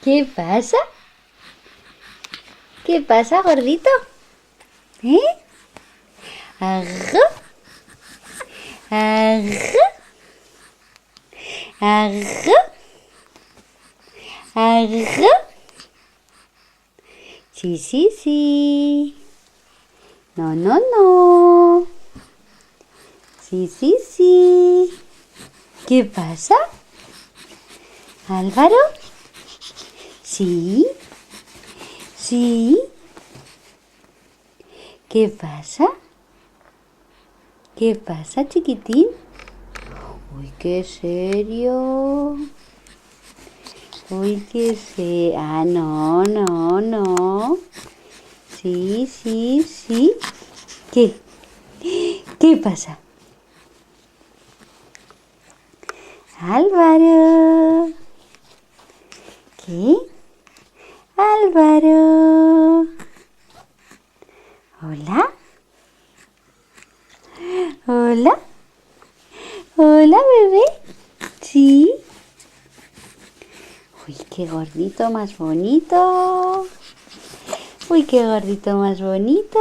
¿Qué pasa? ¿Qué pasa, gordito? ¿Eh? Ajá. Ajá. Ajá. Ajá. Sí, sí, sí. No, no, no. Sí, sí, sí. ¿Qué pasa? ¿Álvaro? Sí. Sí. ¿Qué pasa? ¿Qué pasa, chiquitín? Uy, qué serio. Uy, qué serio. Ah, no, no, no. Sí, sí, sí. ¿Qué? ¿Qué pasa? Álvaro. ¿Qué? Álvaro. Hola. Hola. Hola, bebé. Sí. Uy, qué gordito más bonito. Uy, qué gordito más bonito.